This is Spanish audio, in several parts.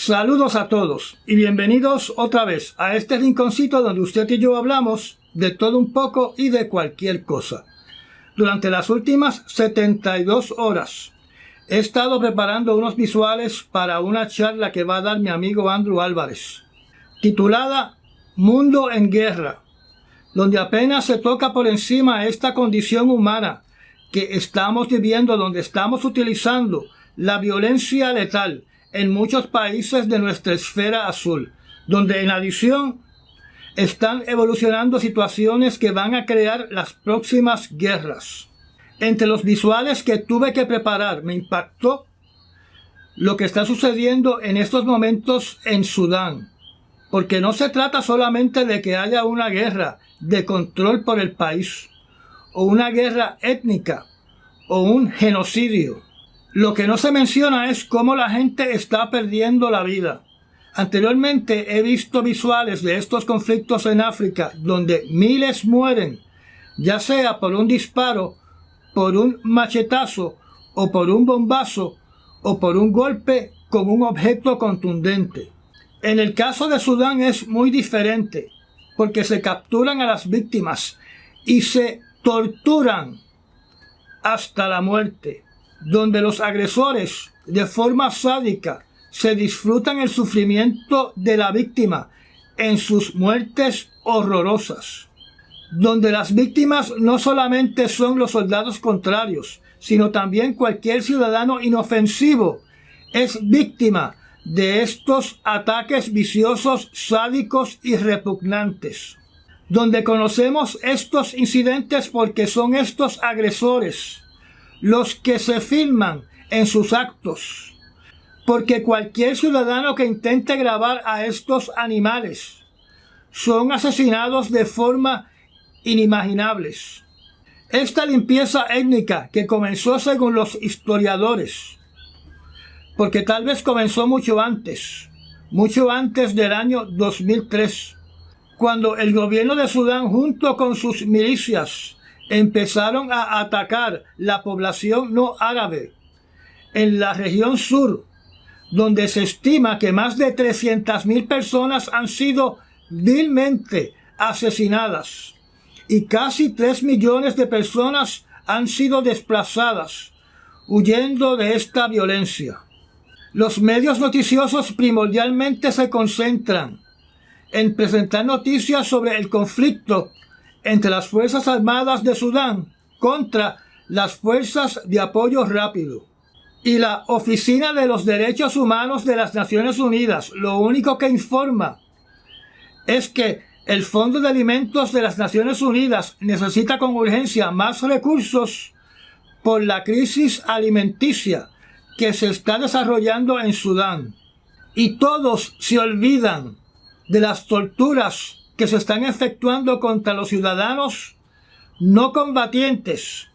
Saludos a todos y bienvenidos otra vez a este rinconcito donde usted y yo hablamos de todo un poco y de cualquier cosa. Durante las últimas 72 horas he estado preparando unos visuales para una charla que va a dar mi amigo Andrew Álvarez, titulada Mundo en Guerra, donde apenas se toca por encima esta condición humana que estamos viviendo, donde estamos utilizando la violencia letal en muchos países de nuestra esfera azul, donde en adición están evolucionando situaciones que van a crear las próximas guerras. Entre los visuales que tuve que preparar me impactó lo que está sucediendo en estos momentos en Sudán, porque no se trata solamente de que haya una guerra de control por el país, o una guerra étnica, o un genocidio. Lo que no se menciona es cómo la gente está perdiendo la vida. Anteriormente he visto visuales de estos conflictos en África donde miles mueren, ya sea por un disparo, por un machetazo, o por un bombazo, o por un golpe con un objeto contundente. En el caso de Sudán es muy diferente, porque se capturan a las víctimas y se torturan hasta la muerte, donde los agresores de forma sádica se disfrutan el sufrimiento de la víctima en sus muertes horrorosas, donde las víctimas no solamente son los soldados contrarios, sino también cualquier ciudadano inofensivo es víctima de estos ataques viciosos, sádicos y repugnantes, donde conocemos estos incidentes porque son estos agresores los que se filman en sus actos, porque cualquier ciudadano que intente grabar a estos animales son asesinados de forma inimaginables. Esta limpieza étnica que comenzó según los historiadores, porque tal vez comenzó mucho antes del año 2003, cuando el gobierno de Sudán junto con sus milicias empezaron a atacar la población no árabe en la región sur, donde se estima que más de 300,000 personas han sido vilmente asesinadas y casi 3 millones de personas han sido desplazadas huyendo de esta violencia. Los medios noticiosos primordialmente se concentran en presentar noticias sobre el conflicto entre las Fuerzas Armadas de Sudán contra las Fuerzas de Apoyo Rápido. Y la Oficina de los Derechos Humanos de las Naciones Unidas lo único que informa es que el Fondo de Alimentos de las Naciones Unidas necesita con urgencia más recursos por la crisis alimenticia que se está desarrollando en Sudán. Y todos se olvidan de las torturas que se están efectuando contra los ciudadanos no combatientes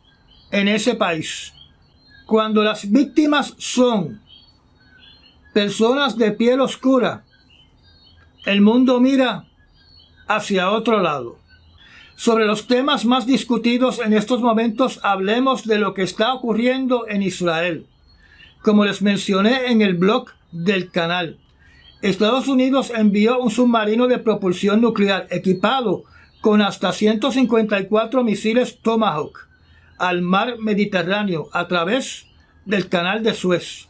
en ese país. Cuando las víctimas son personas de piel oscura, el mundo mira hacia otro lado. Sobre los temas más discutidos en estos momentos, hablemos de lo que está ocurriendo en Israel. Como les mencioné en el blog del canal, Estados Unidos envió un submarino de propulsión nuclear equipado con hasta 154 misiles Tomahawk al mar Mediterráneo a través del canal de Suez.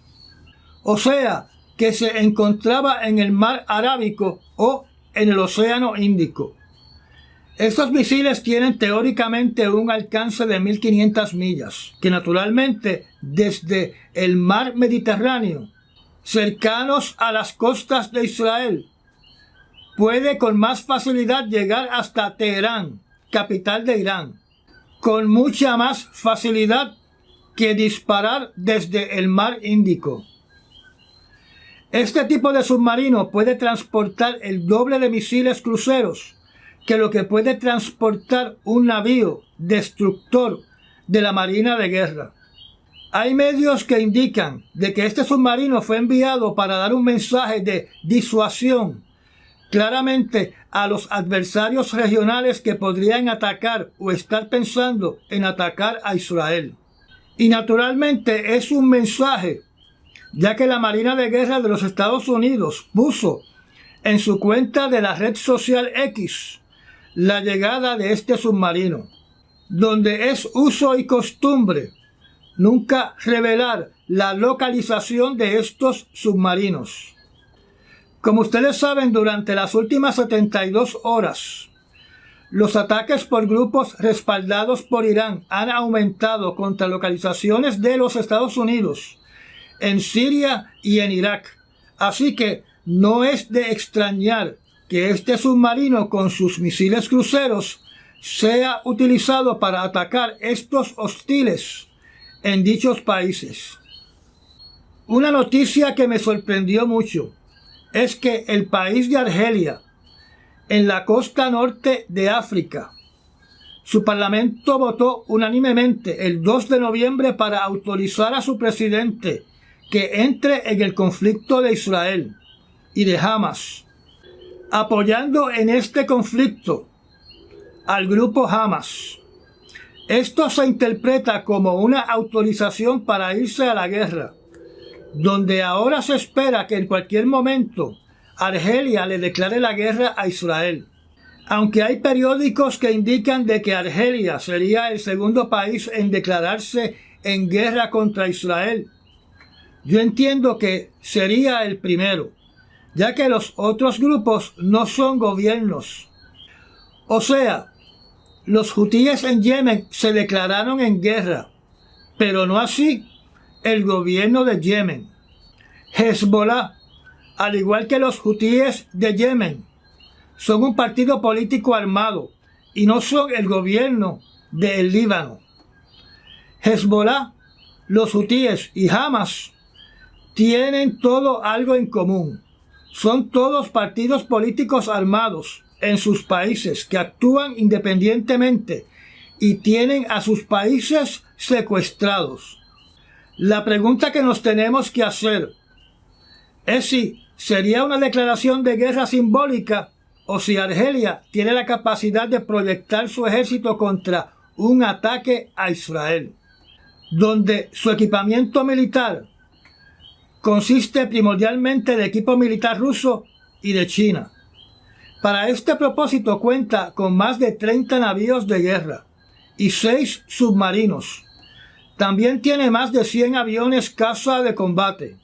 O sea, que se encontraba en el mar Arábico o en el Océano Índico. Estos misiles tienen teóricamente un alcance de 1.500 millas, que naturalmente desde el mar Mediterráneo, cercanos a las costas de Israel, puede con más facilidad llegar hasta Teherán, capital de Irán, con mucha más facilidad que disparar desde el mar Índico. Este tipo de submarino puede transportar el doble de misiles cruceros que lo que puede transportar un navío destructor de la Marina de Guerra. Hay medios que indican de que este submarino fue enviado para dar un mensaje de disuasión claramente a los adversarios regionales que podrían atacar o estar pensando en atacar a Israel. Y naturalmente es un mensaje ya que la Marina de Guerra de los Estados Unidos puso en su cuenta de la red social X la llegada de este submarino, donde es uso y costumbre nunca revelar la localización de estos submarinos. Como ustedes saben, durante las últimas 72 horas, los ataques por grupos respaldados por Irán han aumentado contra localizaciones de los Estados Unidos en Siria y en Irak. Así que no es de extrañar que este submarino con sus misiles cruceros sea utilizado para atacar estos hostiles en dichos países. Una noticia que me sorprendió mucho es que el país de Argelia, en la costa norte de África, su parlamento votó unánimemente el 2 de noviembre para autorizar a su presidente que entre en el conflicto de Israel y de Hamas, apoyando en este conflicto al grupo Hamas. Esto se interpreta como una autorización para irse a la guerra, donde ahora se espera que en cualquier momento Argelia le declare la guerra a Israel. Aunque hay periódicos que indican de que Argelia sería el segundo país en declararse en guerra contra Israel, yo entiendo que sería el primero, ya que los otros grupos no son gobiernos. O sea, los hutíes en Yemen se declararon en guerra, pero no así el gobierno de Yemen. Hezbollah, al igual que los hutíes de Yemen, son un partido político armado y no son el gobierno del Líbano. Hezbollah, los hutíes y Hamas tienen todo algo en común. Son todos partidos políticos armados en sus países que actúan independientemente y tienen a sus países secuestrados. La pregunta que nos tenemos que hacer es si sería una declaración de guerra simbólica o si Argelia tiene la capacidad de proyectar su ejército contra un ataque a Israel, donde su equipamiento militar consiste primordialmente de equipo militar ruso y de China. Para este propósito cuenta con más de 30 navíos de guerra y 6 submarinos. También tiene más de 100 aviones caza de combate.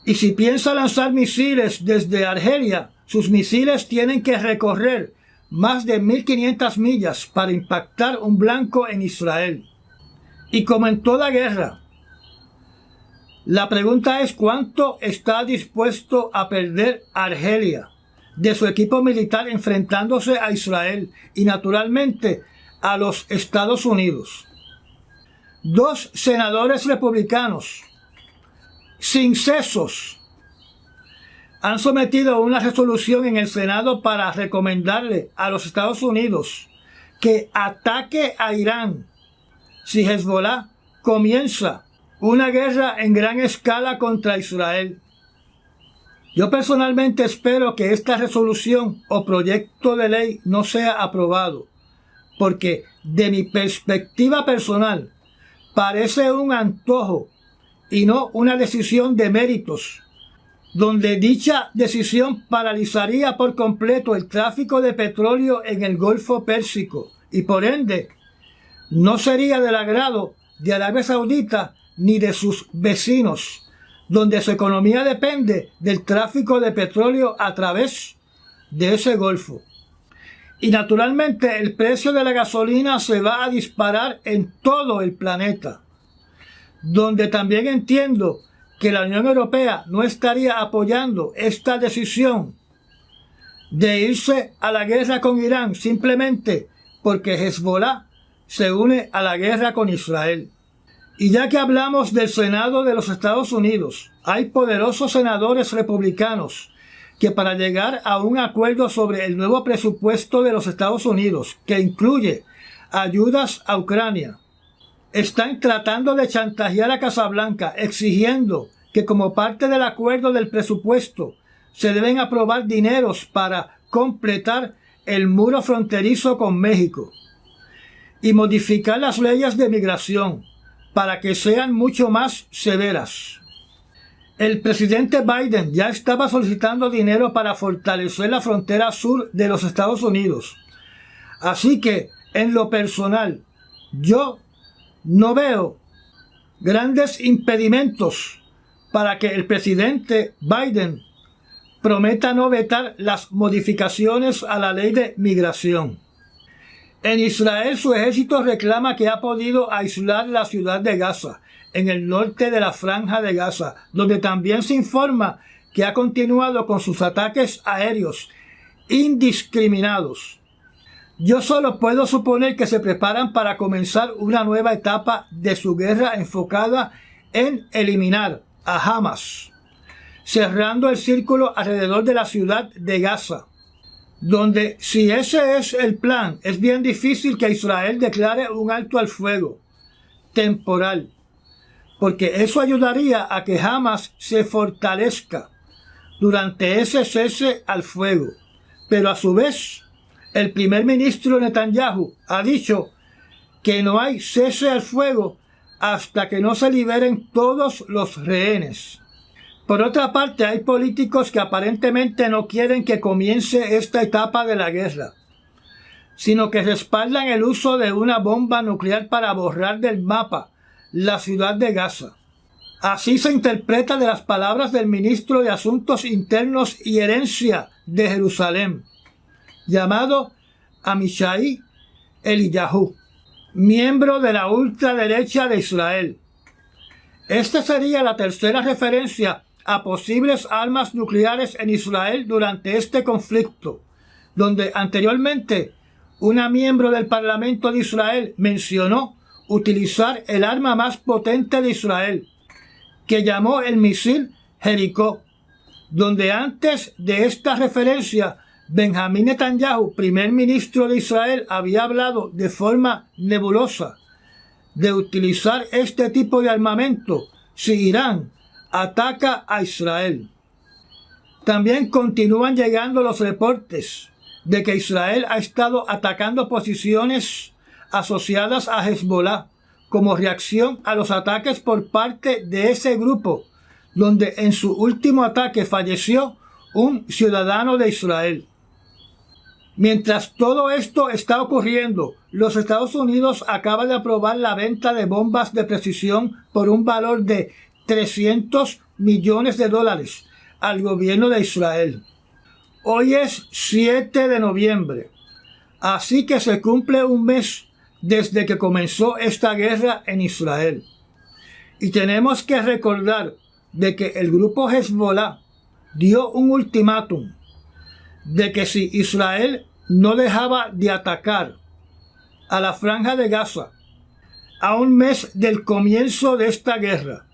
Y si piensa lanzar misiles desde Argelia, sus misiles tienen que recorrer más de 1500 millas para impactar un blanco en Israel. Y como en toda guerra, la pregunta es cuánto está dispuesto a perder Argelia de su equipo militar enfrentándose a Israel y naturalmente a los Estados Unidos. 2 senadores republicanos sin sesos han sometido una resolución en el Senado para recomendarle a los Estados Unidos que ataque a Irán si Hezbollah comienza una guerra en gran escala contra Israel. Yo personalmente espero que esta resolución o proyecto de ley no sea aprobado, porque de mi perspectiva personal parece un antojo y no una decisión de méritos, donde dicha decisión paralizaría por completo el tráfico de petróleo en el Golfo Pérsico y por ende no sería del agrado de Arabia Saudita ni de sus vecinos, donde su economía depende del tráfico de petróleo a través de ese golfo. Y naturalmente el precio de la gasolina se va a disparar en todo el planeta, donde también entiendo que la Unión Europea no estaría apoyando esta decisión de irse a la guerra con Irán simplemente porque Hezbollah se une a la guerra con Israel. Y ya que hablamos del Senado de los Estados Unidos, hay poderosos senadores republicanos que para llegar a un acuerdo sobre el nuevo presupuesto de los Estados Unidos, que incluye ayudas a Ucrania, están tratando de chantajear a Casa Blanca, exigiendo que como parte del acuerdo del presupuesto se deben aprobar dineros para completar el muro fronterizo con México y modificar las leyes de migración para que sean mucho más severas. El presidente Biden ya estaba solicitando dinero para fortalecer la frontera sur de los Estados Unidos. Así que, en lo personal, yo no veo grandes impedimentos para que el presidente Biden prometa no vetar las modificaciones a la ley de migración. En Israel, su ejército reclama que ha podido aislar la ciudad de Gaza, en el norte de la Franja de Gaza, donde también se informa que ha continuado con sus ataques aéreos indiscriminados. Yo solo puedo suponer que se preparan para comenzar una nueva etapa de su guerra enfocada en eliminar a Hamas, cerrando el círculo alrededor de la ciudad de Gaza, donde si ese es el plan, es bien difícil que Israel declare un alto al fuego temporal, porque eso ayudaría a que Hamas se fortalezca durante ese cese al fuego. Pero a su vez, el primer ministro Netanyahu ha dicho que no hay cese al fuego hasta que no se liberen todos los rehenes. Por otra parte, hay políticos que aparentemente no quieren que comience esta etapa de la guerra, sino que respaldan el uso de una bomba nuclear para borrar del mapa la ciudad de Gaza. Así se interpreta de las palabras del ministro de Asuntos Internos y Herencia de Jerusalén, llamado Amishai Eliyahu, miembro de la ultraderecha de Israel. Esta sería la tercera referencia a posibles armas nucleares en Israel durante este conflicto, donde anteriormente una miembro del Parlamento de Israel mencionó utilizar el arma más potente de Israel, que llamó el misil Jericó, donde antes de esta referencia Benjamín Netanyahu, primer ministro de Israel, había hablado de forma nebulosa de utilizar este tipo de armamento si Irán ataca a Israel. También continúan llegando los reportes de que Israel ha estado atacando posiciones asociadas a Hezbollah como reacción a los ataques por parte de ese grupo, donde en su último ataque falleció un ciudadano de Israel. Mientras todo esto está ocurriendo, los Estados Unidos acaban de aprobar la venta de bombas de precisión por un valor de $300 millones al gobierno de Israel. Hoy es 7 de noviembre, así que se cumple un mes desde que comenzó esta guerra en Israel. Y tenemos que recordar de que el grupo Hezbollah dio un ultimátum de que si Israel no dejaba de atacar a la Franja de Gaza a un mes del comienzo de esta guerra,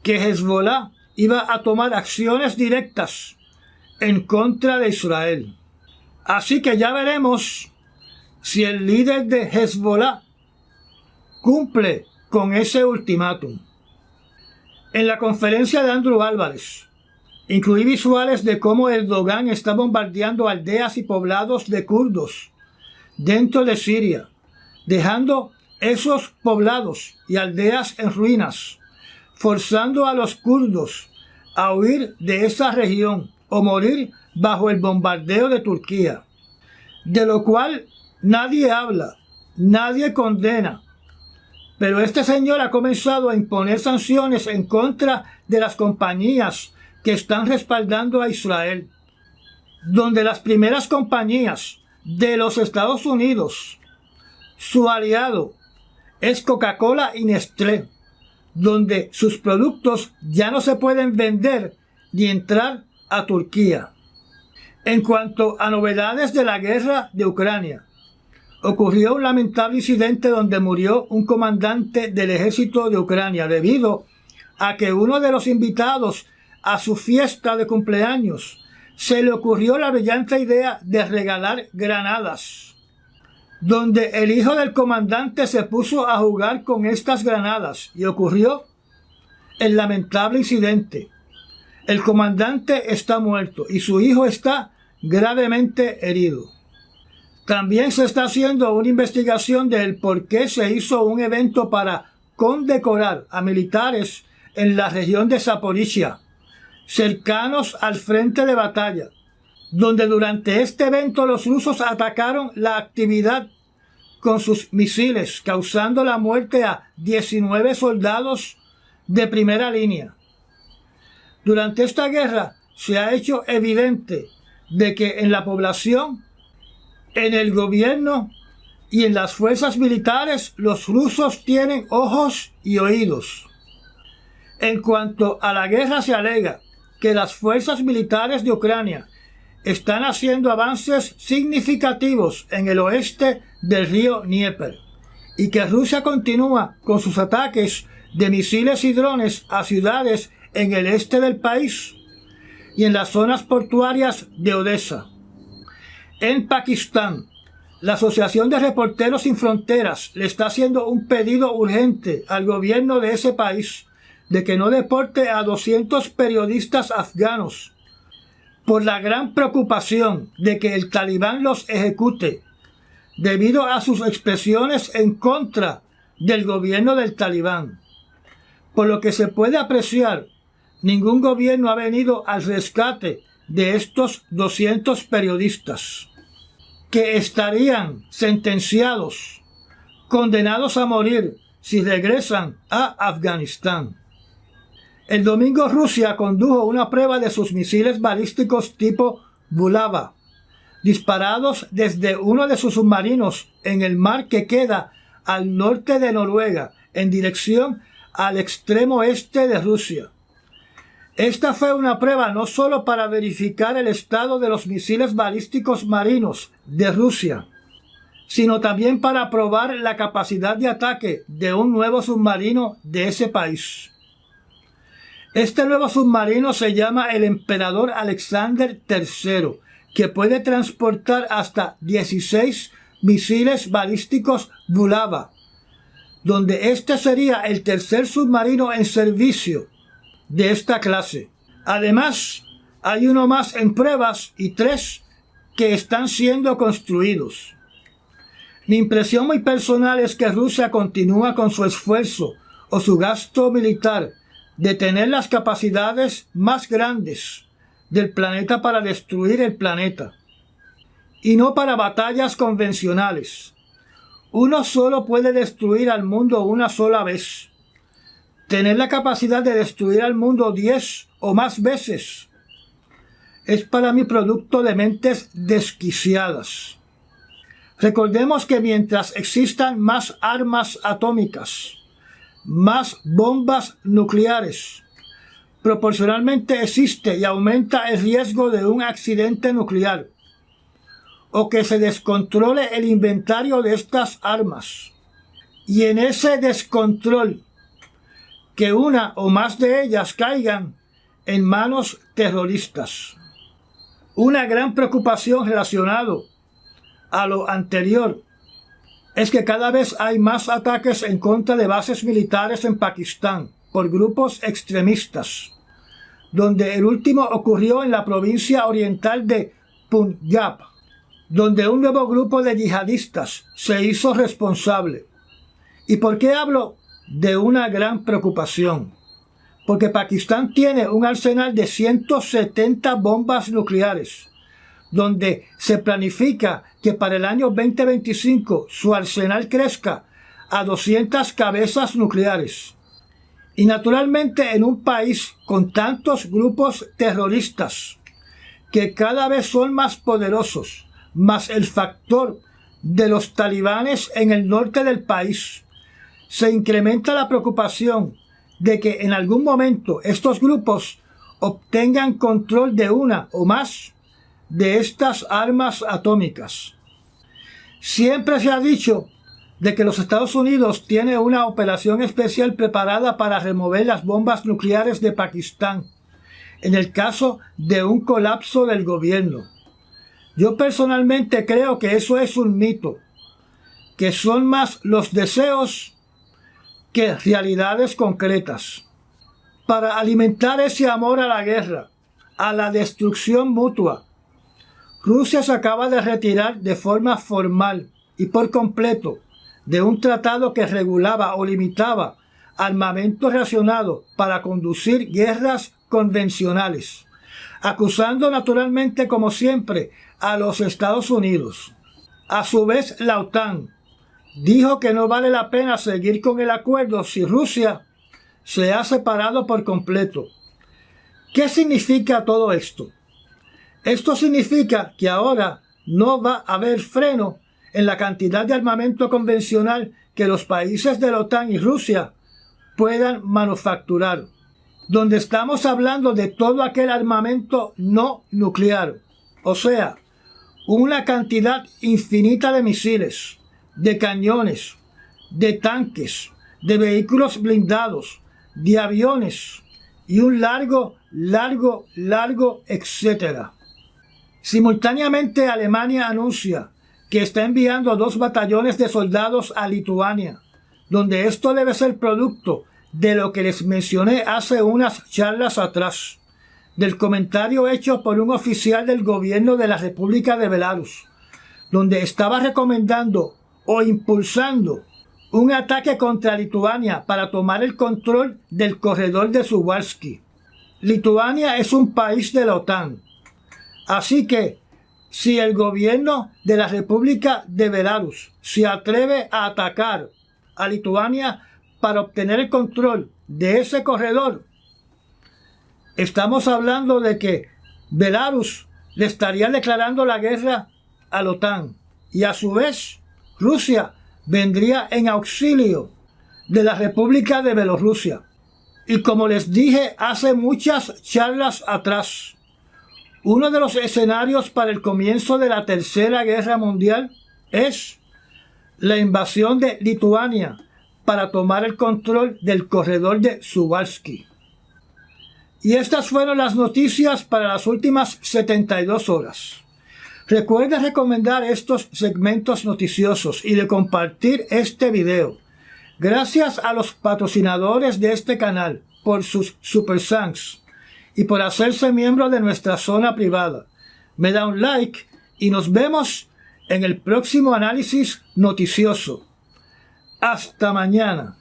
que Hezbollah iba a tomar acciones directas en contra de Israel. Así que ya veremos si el líder de Hezbollah cumple con ese ultimátum. En la conferencia de Andrew Álvarez, incluí visuales de cómo Erdogan está bombardeando aldeas y poblados de kurdos dentro de Siria, dejando esos poblados y aldeas en ruinas, forzando a los kurdos a huir de esa región o morir bajo el bombardeo de Turquía, de lo cual nadie habla, nadie condena. Pero este señor ha comenzado a imponer sanciones en contra de las compañías que están respaldando a Israel, donde las primeras compañías de los Estados Unidos, su aliado es Coca-Cola y Nestlé, donde sus productos ya no se pueden vender ni entrar a Turquía. En cuanto a novedades de la guerra de Ucrania, ocurrió un lamentable incidente donde murió un comandante del ejército de Ucrania debido a que uno de los invitados a su fiesta de cumpleaños se le ocurrió la brillante idea de regalar granadas, donde el hijo del comandante se puso a jugar con estas granadas y ocurrió el lamentable incidente. El comandante está muerto y su hijo está gravemente herido. También se está haciendo una investigación del por qué se hizo un evento para condecorar a militares en la región de Zaporizhia, cercanos al frente de batalla, donde durante este evento los rusos atacaron la actividad con sus misiles, causando la muerte a 19 soldados de primera línea. Durante esta guerra se ha hecho evidente de que en la población, en el gobierno y en las fuerzas militares los rusos tienen ojos y oídos. En cuanto a la guerra, se alega que las fuerzas militares de Ucrania están haciendo avances significativos en el oeste del río Dnieper y que Rusia continúa con sus ataques de misiles y drones a ciudades en el este del país y en las zonas portuarias de Odessa. En Pakistán, la Asociación de Reporteros Sin Fronteras le está haciendo un pedido urgente al gobierno de ese país de que no deporte a 200 periodistas afganos por la gran preocupación de que el talibán los ejecute debido a sus expresiones en contra del gobierno del talibán. Por lo que se puede apreciar, ningún gobierno ha venido al rescate de estos 200 periodistas, que estarían sentenciados, condenados a morir si regresan a Afganistán. El domingo Rusia condujo una prueba de sus misiles balísticos tipo Bulava, disparados desde uno de sus submarinos en el mar que queda al norte de Noruega, en dirección al extremo este de Rusia. Esta fue una prueba no solo para verificar el estado de los misiles balísticos marinos de Rusia, sino también para probar la capacidad de ataque de un nuevo submarino de ese país. Este nuevo submarino se llama el Emperador Alexander III, que puede transportar hasta 16 misiles balísticos Bulava, donde este sería el tercer submarino en servicio de esta clase. Además, hay uno más en pruebas y 3 que están siendo construidos. Mi impresión muy personal es que Rusia continúa con su esfuerzo o su gasto militar de tener las capacidades más grandes del planeta para destruir el planeta, y no para batallas convencionales. Uno solo puede destruir al mundo una sola vez. Tener la capacidad de destruir al mundo 10 o más veces es para mí producto de mentes desquiciadas. Recordemos que mientras existan más armas atómicas, más bombas nucleares, proporcionalmente existe y aumenta el riesgo de un accidente nuclear o que se descontrole el inventario de estas armas. Y en ese descontrol, que una o más de ellas caigan en manos terroristas. Una gran preocupación relacionada a lo anterior es que cada vez hay más ataques en contra de bases militares en Pakistán por grupos extremistas, donde el último ocurrió en la provincia oriental de Punjab, donde un nuevo grupo de yihadistas se hizo responsable. ¿Y por qué hablo de una gran preocupación? Porque Pakistán tiene un arsenal de 170 bombas nucleares, donde se planifica que para el año 2025 su arsenal crezca a 200 cabezas nucleares. Y naturalmente, en un país con tantos grupos terroristas que cada vez son más poderosos, más el factor de los talibanes en el norte del país, se incrementa la preocupación de que en algún momento estos grupos obtengan control de una o más de estas armas atómicas. Siempre se ha dicho de que los Estados Unidos tiene una operación especial preparada para remover las bombas nucleares de Pakistán en el caso de un colapso del gobierno. Yo personalmente creo que eso es un mito, que son más los deseos que realidades concretas. Para alimentar ese amor a la guerra, a la destrucción mutua, Rusia se acaba de retirar de forma formal y por completo de un tratado que regulaba o limitaba armamento racionado para conducir guerras convencionales, acusando naturalmente, como siempre, a los Estados Unidos. A su vez, la OTAN dijo que no vale la pena seguir con el acuerdo si Rusia se ha separado por completo. ¿Qué significa todo esto? Esto significa que ahora no va a haber freno en la cantidad de armamento convencional que los países de la OTAN y Rusia puedan manufacturar, donde estamos hablando de todo aquel armamento no nuclear, o sea, una cantidad infinita de misiles, de cañones, de tanques, de vehículos blindados, de aviones y un largo, etcétera. Simultáneamente, Alemania anuncia que está enviando 2 batallones de soldados a Lituania, donde esto debe ser producto de lo que les mencioné hace unas charlas atrás, del comentario hecho por un oficial del gobierno de la República de Belarus, donde estaba recomendando o impulsando un ataque contra Lituania para tomar el control del corredor de Suwalski. Lituania es un país de la OTAN, así que si el gobierno de la República de Belarus se atreve a atacar a Lituania para obtener el control de ese corredor, estamos hablando de que Belarus le estaría declarando la guerra a la OTAN y a su vez Rusia vendría en auxilio de la República de Bielorrusia. Y como les dije hace muchas charlas atrás, uno de los escenarios para el comienzo de la Tercera Guerra Mundial es la invasión de Lituania para tomar el control del corredor de Suwalski. Y estas fueron las noticias para las últimas 72 horas. Recuerda recomendar estos segmentos noticiosos y de compartir este video. Gracias a los patrocinadores de este canal por sus super thanks y por hacerse miembro de nuestra zona privada. Me da un like y nos vemos en el próximo análisis noticioso. Hasta mañana.